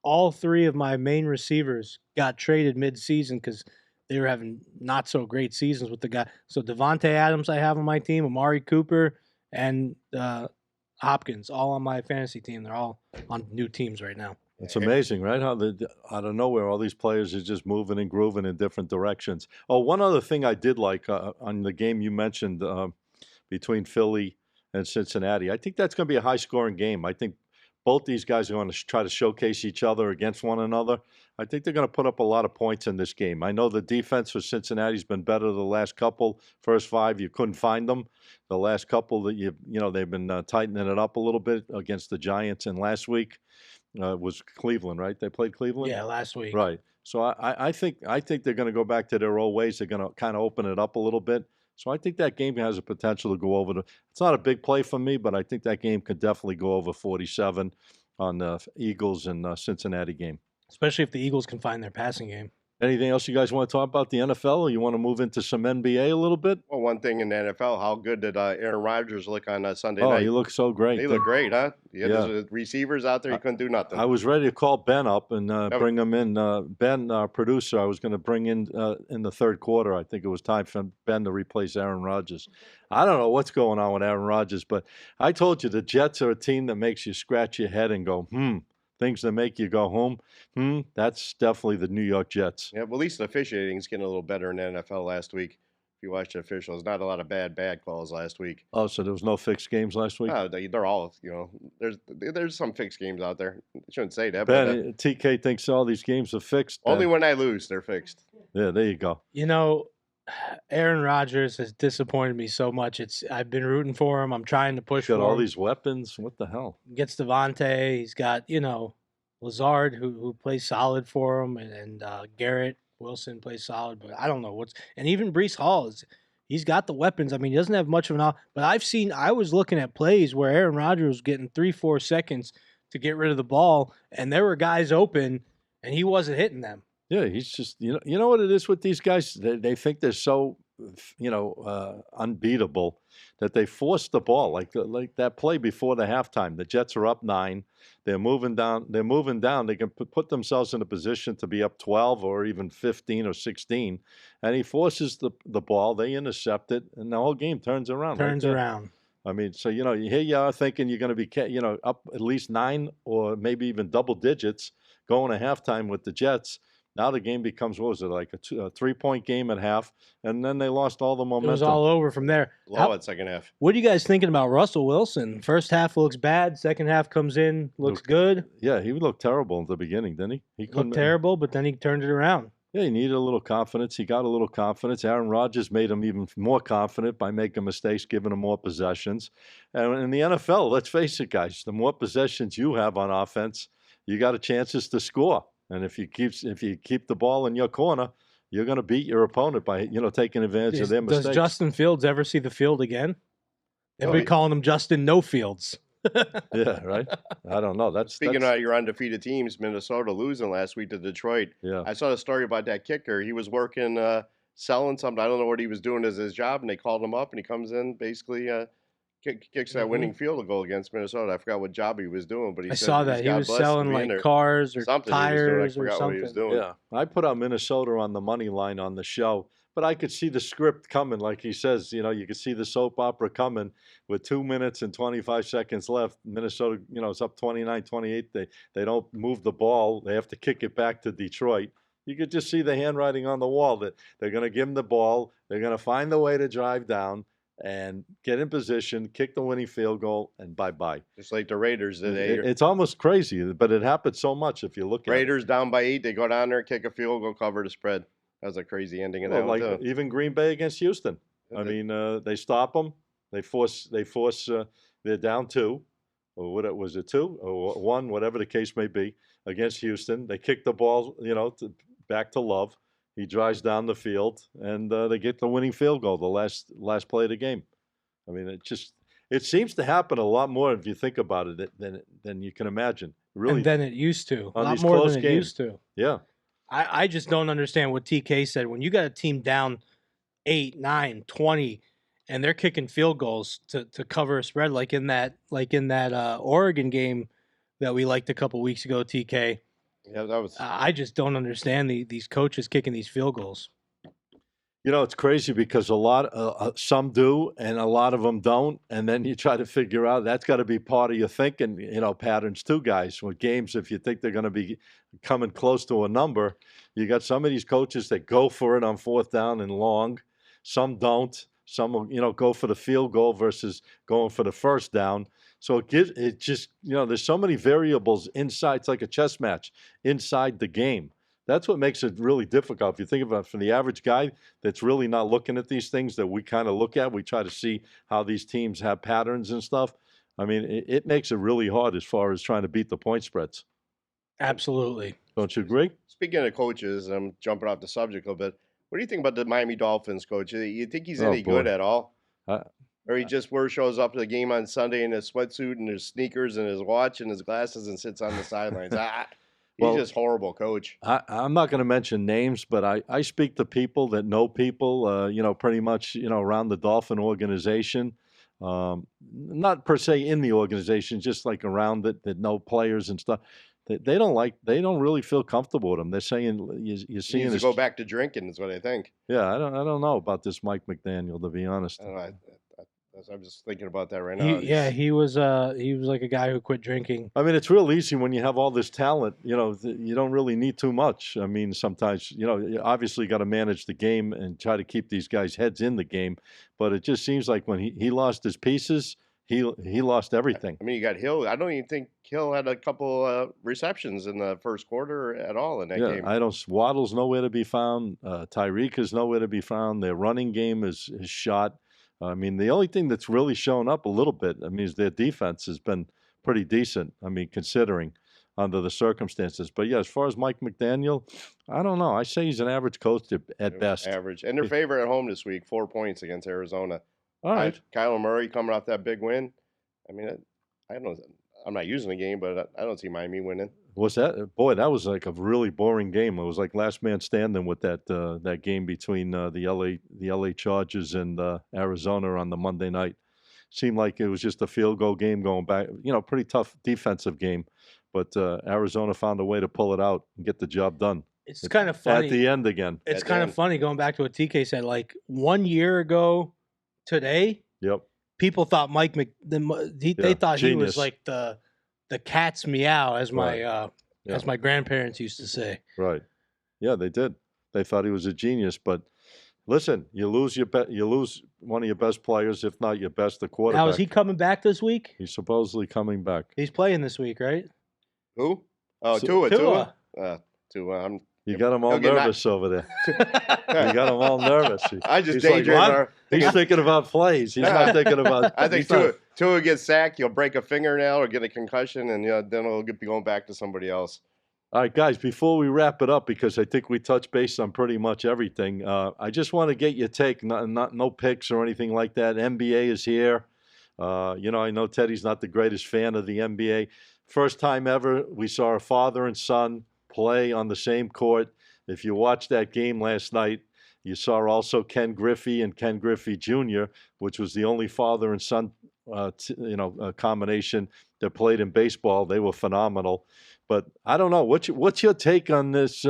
all 3 of my main receivers got traded mid-season because they were having not so great seasons with the guy. So Devontae Adams I have on my team, Amari Cooper, and Hopkins, all on my fantasy team. They're all on new teams right now. It's amazing, right? How out of nowhere, all these players are just moving and grooving in different directions. Oh, one other thing I did like on the game you mentioned between Philly and Cincinnati, I think that's going to be a high-scoring game. I think both these guys are going to try to showcase each other against one another. I think they're going to put up a lot of points in this game. I know the defense for Cincinnati's been better the last couple. First 5, you couldn't find them. The last couple that they've been tightening it up a little bit against the Giants. And last week was Cleveland, right? They played Cleveland? Yeah, last week. Right. So I think they're going to go back to their old ways. They're going to kind of open it up a little bit. So I think that game has a potential to go over. It's not a big play for me, but I think that game could definitely go over 47 on the Eagles and Cincinnati game. Especially if the Eagles can find their passing game. Anything else you guys want to talk about the NFL, or you want to move into some NBA a little bit? Well, one thing in the NFL, how good did Aaron Rodgers look on Sunday night? Oh, he looked so great. He looked great, huh? He had his receivers out there. He couldn't do nothing. I was ready to call Ben up and bring him in. Ben, our producer, I was going to bring in the third quarter. I think it was time for Ben to replace Aaron Rodgers. I don't know what's going on with Aaron Rodgers, but I told you the Jets are a team that makes you scratch your head and go, things that make you go home. That's definitely the New York Jets. Yeah, well, at least the officiating is getting a little better in the NFL last week. If you watch the officials, not a lot of bad calls last week. Oh, so there was no fixed games last week? No, they're all, there's some fixed games out there. I shouldn't say that. Ben, but, TK thinks all these games are fixed. Only when I lose, they're fixed. Yeah, there you go. Aaron Rodgers has disappointed me so much. I've been rooting for him. I'm trying to push for him. He's got all these weapons. What the hell? Gets Devontae. He's got, Lazard, who plays solid for him, and Garrett Wilson plays solid. But I don't know and even Breece Hall he's got the weapons. I mean, he doesn't have much of an but I was looking at plays where Aaron Rodgers was getting 3-4 seconds to get rid of the ball, and there were guys open, and he wasn't hitting them. Yeah, he's just you know what it is with these guys. They think they're so unbeatable that they force the ball like that play before the halftime. The Jets are up 9. They're moving down. They can put themselves in a position to be up 12 or even 15 or 16, and he forces the ball. They intercept it, and the whole game turns around. I mean, so here you are thinking you're going to be up at least 9 or maybe even double digits going to halftime with the Jets. Now the game becomes, what was it, like a 3-point game at half, and then they lost all the momentum. It was all over from there. Low at second half. What are you guys thinking about Russell Wilson? First half looks bad. Second half comes in, looks good. Yeah, he looked terrible in the beginning, didn't he? He looked terrible, but then he turned it around. Yeah, he needed a little confidence. He got a little confidence. Aaron Rodgers made him even more confident by making mistakes, giving him more possessions. And in the NFL, let's face it, guys, the more possessions you have on offense, you got a chances to score. And if you keep the ball in your corner, you're going to beat your opponent by taking advantage of their mistakes. Does Justin Fields ever see the field again? They've been calling him Justin No Fields. Yeah, right. I don't know. Speaking of your undefeated teams, Minnesota losing last week to Detroit. Yeah, I saw a story about that kicker. He was working selling something. I don't know what he was doing as his job, and they called him up, and he comes in basically. Kicks that winning field goal against Minnesota. I forgot what job he was doing, but I saw that he was selling like cars or tires or something. What he was doing. Yeah, I put out Minnesota on the money line on the show, but I could see the script coming, like he says. You could see the soap opera coming with 2 minutes and 25 seconds left. Minnesota, it's up 29-28. They don't move the ball. They have to kick it back to Detroit. You could just see the handwriting on the wall that they're going to give him the ball. They're going to find the way to drive down and get in position, kick the winning field goal, and bye-bye. Just like the Raiders today. It's almost crazy, but it happens so much if you look at it. Raiders down by 8. They go down there, kick a field goal, cover the spread. That was a crazy ending of that one, too. Even Green Bay against Houston. I mean, they stop them. They force. They're down 2, or what was it, 2 or 1, whatever the case may be, against Houston. They kick the ball, back to Love. He drives down the field, and they get the winning field goal, the last play of the game. I mean, it seems to happen a lot more if you think about it than you can imagine. Really, and than it used to. A on lot these more close than it games. used to. Yeah. I just don't understand what TK said. When you got a team down 8, 9, 20, and they're kicking field goals to cover a spread, like in that Oregon game that we liked a couple weeks ago, TK. Yeah, that was. I just don't understand these coaches kicking these field goals. It's crazy because some do and a lot of them don't, and then you try to figure out that's got to be part of your thinking, patterns too, guys. With games, if you think they're going to be coming close to a number, you got some of these coaches that go for it on 4th down and long. Some don't. Some will, go for the field goal versus going for the 1st down. So there's so many variables inside. It's like a chess match inside the game. That's what makes it really difficult. If you think about it, for the average guy that's really not looking at these things that we kind of look at, we try to see how these teams have patterns and stuff. I mean, it makes it really hard as far as trying to beat the point spreads. Absolutely. Don't you agree? Speaking of coaches, I'm jumping off the subject a little bit. What do you think about the Miami Dolphins coach? You think he's any good at all? Or he just shows up to the game on Sunday in his sweatsuit and his sneakers and his watch and his glasses and sits on the sidelines? He's just horrible coach. I'm not going to mention names, but I speak to people that know people, pretty much, around the Dolphin organization. Not per se in the organization, just like around it, that know players and stuff. They don't really feel comfortable with him. They're saying you're seeing he needs to go back to drinking is what I think. Yeah, I don't know about this Mike McDaniel, to be honest. I'm just thinking about that right now. He was like a guy who quit drinking. I mean, it's real easy when you have all this talent. You don't really need too much. I mean, sometimes you obviously got to manage the game and try to keep these guys' heads in the game. But it just seems like when he lost his pieces, he lost everything. I mean, you got Hill. I don't even think Hill had a couple receptions in the first quarter at all in that game. Waddle's nowhere to be found. Tyreek is nowhere to be found. Their running game is shot. I mean, the only thing that's really shown up a little bit, is their defense has been pretty decent. I mean, considering under the circumstances. But yeah, as far as Mike McDaniel, I don't know. I say he's an average coach at best. Average. And their favorite at home this week, 4 points against Arizona. All right. Kyler Murray coming off that big win. I mean, I'm not using the game, but I don't see Miami winning. Was that? Boy, that was like a really boring game. It was like last man standing with that game between the LA Chargers and Arizona on the Monday night. Seemed like it was just a field goal game going back. Pretty tough defensive game, but Arizona found a way to pull it out and get the job done. It's kind of funny at the end again. It's kind of funny going back to what TK said. Like 1 year ago today, yep, people thought they thought genius. He was like the cat's meow, as my grandparents used to say. Right. Yeah, they did. They thought he was a genius, but listen, you lose one of your best players, if not your best, the quarterback. Now, is he coming back this week? He's supposedly coming back. He's playing this week, right? Who? Oh, Tua. Tua. You got him all nervous over there. You got him all nervers. I just daydream. He's thinking about plays. He's not thinking about. I think Tua gets sacked. He'll break a fingernail or get a concussion, and then he'll be going back to somebody else. All right, guys. Before we wrap it up, because I think we touched base on pretty much everything, I just want to get your take. No picks or anything like that. NBA is here. I know Teddy's not the greatest fan of the NBA. First time ever we saw a father and son play on the same court. If you watched that game last night, you saw also Ken Griffey and Ken Griffey Jr., which was the only father and son, combination that played in baseball. They were phenomenal. But I don't know. What's your take on this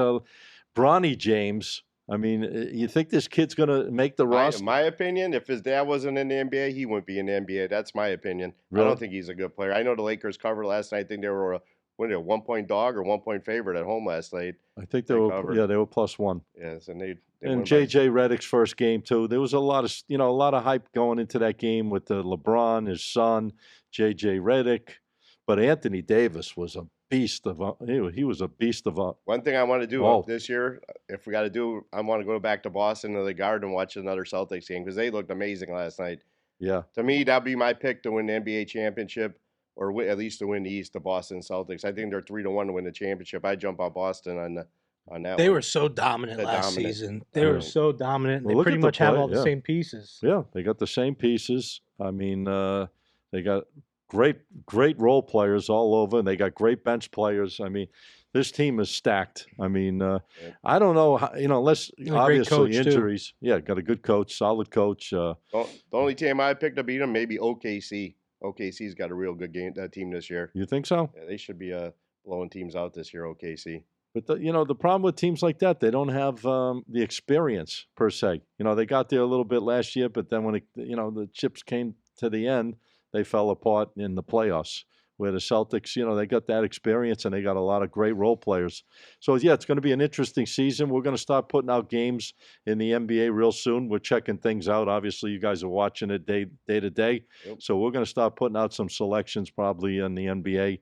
Bronny James I mean, you think this kid's going to make the roster? My opinion, if his dad wasn't in the NBA, he wouldn't be in the NBA. That's my opinion. Really? I don't think he's a good player. I know the Lakers covered last night. I think they were a 1-point dog or 1-point favorite at home last night. I think they were. covered. Yeah, they were +1. Yes, and they And won JJ Redick's first game too. There was a lot of hype going into that game with LeBron, his son, JJ Redick, but Anthony Davis was a beast of he was a beast of One thing I want to do Oh. this year, if we got to do, I want to go back to Boston to the Garden and watch another Celtics game because they looked amazing last night. Yeah. To me, that'd be my pick to win the NBA championship, or at least to win the East, the Boston Celtics. I think they're 3-1 to win the championship. I jump on Boston on that. They one. were so dominant They're last dominant. season. They were so dominant. Well, They look pretty at the much have play, all the yeah. same pieces. Yeah, they got the same pieces. I mean, they got great role players all over, and they got great bench players. I mean, this team is stacked. I mean, I don't know how, unless And a great obviously coach, too. injuries. Yeah, got a good coach, solid coach. The only team I picked to beat them, maybe OKC. OKC's got a real good team this year. You think so? Yeah, they should be blowing teams out this year, OKC. But the problem with teams like that, they don't have the experience per se. They got there a little bit last year, but then when the chips came to the end, they fell apart in the playoffs. Where the Celtics, they got that experience and they got a lot of great role players. So yeah, it's going to be an interesting season. We're going to start putting out games in the NBA real soon. We're checking things out. Obviously, you guys are watching it day to day. Yep. So we're going to start putting out some selections probably in the NBA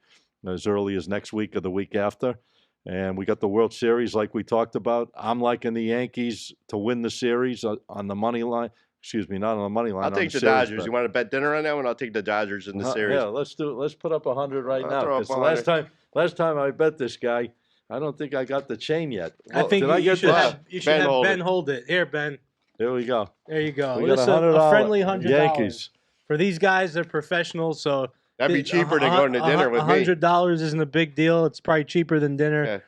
as early as next week or the week after. And we got the World Series like we talked about. I'm liking the Yankees to win the series on the money line. Excuse me, not on the money line. I'll on take the series Dodgers. bet. You want to bet dinner on that one? I'll take the Dodgers in the series. Yeah, let's do it. Let's put up 100 right I'll now. throw up Because 100. last time I bet this guy, I don't think I got the chain yet. I think did you should this? have Ben hold it. Here, Ben. There we go. There you go. We got Listen, $100 a friendly $100. Yankees. For these guys, they're professionals, so That'd be cheaper than going to dinner with me. $100 isn't a big deal. It's probably cheaper than dinner. Yeah.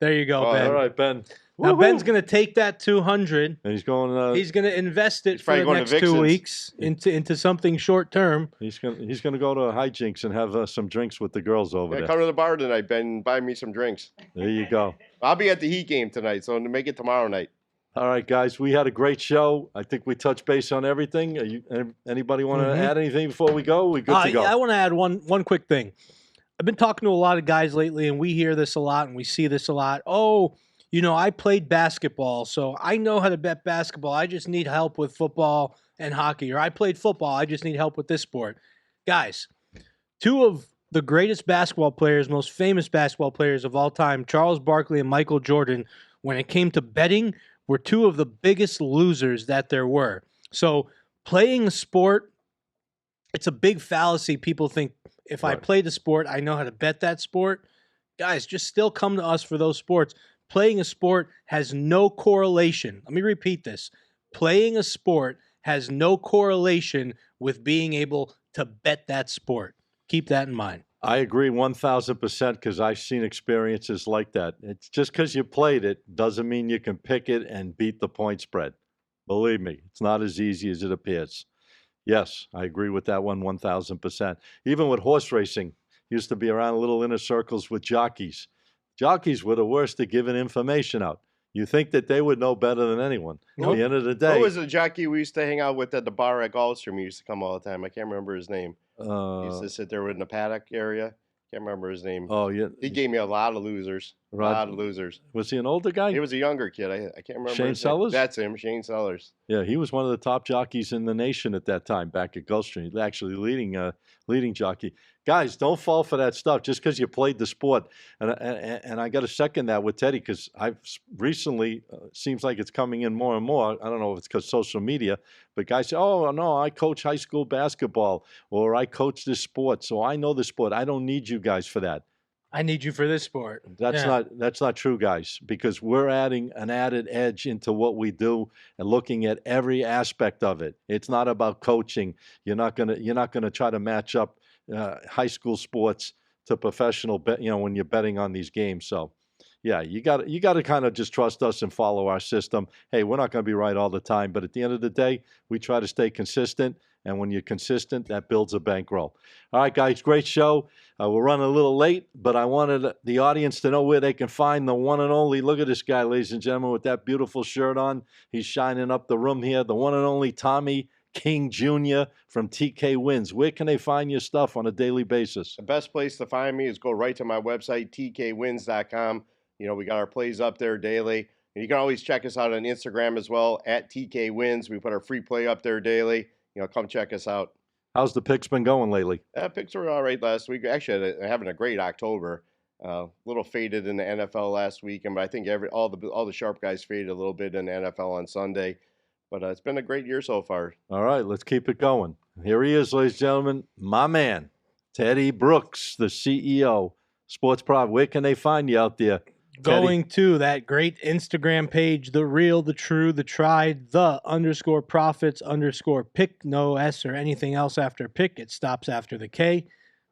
There you go, Well, Ben. All right, Ben. Now Woohoo! Ben's going to take that 200. And he's going. He's going to invest it He's for probably the going to next 2 Vixens. weeks into something short term. He's going to go to Hijinks and have some drinks with the girls over Yeah, there. come to the bar tonight, Ben, and buy me some drinks. There you go. I'll be at the Heat game tonight, so make it tomorrow night. All right, guys. We had a great show. I think we touched base on everything. Anybody want to add anything before we go? We good to go. I want to add one quick thing. I've been talking to a lot of guys lately, and we hear this a lot, and we see this a lot. Oh, I played basketball, so I know how to bet basketball. I just need help with football and hockey. Or I played football. I just need help with this sport. Guys, 2 of the greatest basketball players, most famous basketball players of all time, Charles Barkley and Michael Jordan, when it came to betting, were 2 of the biggest losers that there were. So playing a sport, it's a big fallacy. People think if I play the sport, I know how to bet that sport. Guys, just still come to us for those sports. Playing a sport has no correlation. Let me repeat this. Playing a sport has no correlation with being able to bet that sport. Keep that in mind. I agree 1,000% because I've seen experiences like that. It's just because you played it doesn't mean you can pick it and beat the point spread. Believe me, it's not as easy as it appears. Yes, I agree with that one 1,000%. Even with horse racing, used to be around little inner circles with jockeys. Jockeys were the worst at giving information out. You think that they would know better than anyone. At the end of the day. Who was the jockey we used to hang out with at the bar at Gulfstream? He used to come all the time. I can't remember his name. He used to sit there in the paddock area. Can't remember his name. Oh, yeah. He gave me a lot of losers. A lot of losers. Was he an older guy? He was a younger kid. I can't remember. Shane his name. Sellers? That's him, Shane Sellers. Yeah, he was one of the top jockeys in the nation at that time back at Gulfstream, actually leading jockey. Guys, don't fall for that stuff just because you played the sport. And I got to second that with Teddy because I've recently, seems like it's coming in more and more. I don't know if it's because social media, but guys say, oh, no, I coach high school basketball or I coach this sport, so I know the sport. I don't need you guys for that. I need you for this sport. That's not true, guys, because we're adding an added edge into what we do and looking at every aspect of it. It's not about coaching. You're not gonna try to match up high school sports to professional when you're betting on these games. So yeah, you got to kind of just trust us and follow our system. Hey, we're not going to be right all the time, but at the end of the day, we try to stay consistent And when you're consistent, that builds a bankroll. All right, guys, great show. We're running a little late, but I wanted the audience to know where they can find the one and only. Look at this guy, ladies and gentlemen, with that beautiful shirt on. He's shining up the room here. The one and only Tommy King Jr. from TK Wins. Where can they find your stuff on a daily basis? The best place to find me is go right to my website, tkwins.com. We got our plays up there daily. And you can always check us out on Instagram as well, at TK Wins. We put our free play up there daily. Come check us out. How's the picks been going lately? Picks were all right last week. Actually, having a great October. A little faded in the NFL last weekend, but I think all the sharp guys faded a little bit in the NFL on Sunday. But it's been a great year so far. All right, let's keep it going. Here he is, ladies and gentlemen, my man, Teddy Brooks, the CEO, Sports Prov. Where can they find you out there? Going to that great Instagram page, The Real, The True, The Tried, _profits_pick, no S or anything else after pick. It stops after the K.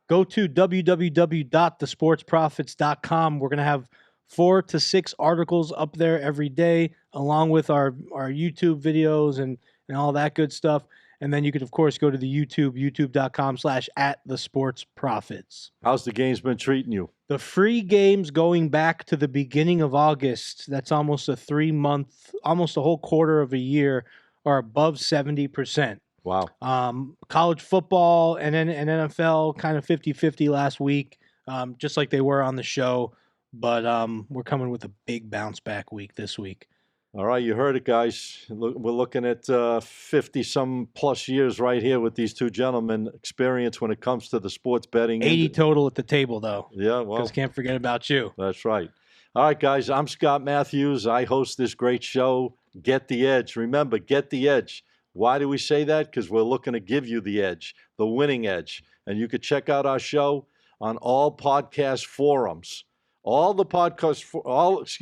Go to www.thesportsprofits.com. We're going to have 4 to 6 articles up there every day, along with our YouTube videos and all that good stuff. And then you could, of course, go to the youtube.com/@thesportsprofits. How's the games been treating you? The free games going back to the beginning of August, that's almost a 3-month, almost a whole quarter of a year, are above 70%. Wow. College football and NFL kind of 50-50 last week, just like they were on the show. But we're coming with a big bounce back week this week. All right, you heard it, guys. We're looking at 50-some plus years right here with these two gentlemen, experience when it comes to the sports betting. 80 total at the table, though. Yeah, well. Because can't forget about you. That's right. All right, guys, I'm Scott Matthews. I host this great show, Get the Edge. Remember, get the edge. Why do we say that? Because we're looking to give you the edge, the winning edge. And you could check out our show on all podcast forums. All the podcast forums,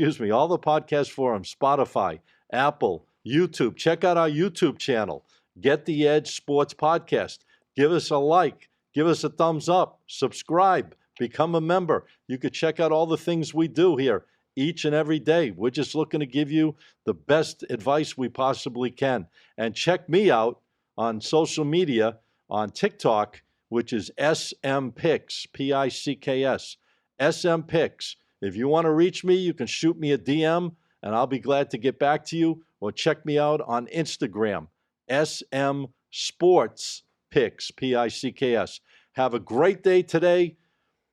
Spotify, Apple, YouTube. Check out our YouTube channel, Get the Edge Sports Podcast. Give us a like, give us a thumbs up, subscribe, become a member. You could check out all the things we do here each and every day. We're just looking to give you the best advice we possibly can. And check me out on social media, on TikTok, which is SM Picks, P-I-C-K-S. SM Picks. If you want to reach me, you can shoot me a DM, and I'll be glad to get back to you. Or check me out on Instagram, SM Sports Picks, P-I-C-K-S. Have a great day today.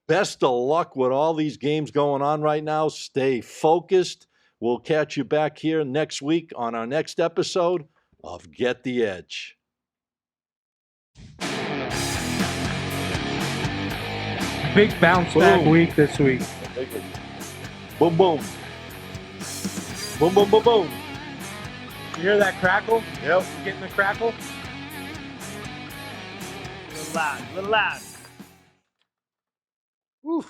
Best of luck with all these games going on right now. Stay focused. We'll catch you back here next week on our next episode of Get the Edge. Big bounce back week this week. Boom, boom. Boom, boom, boom, boom. You hear that crackle? Yep. You getting the crackle? A little loud, a little loud. Woo.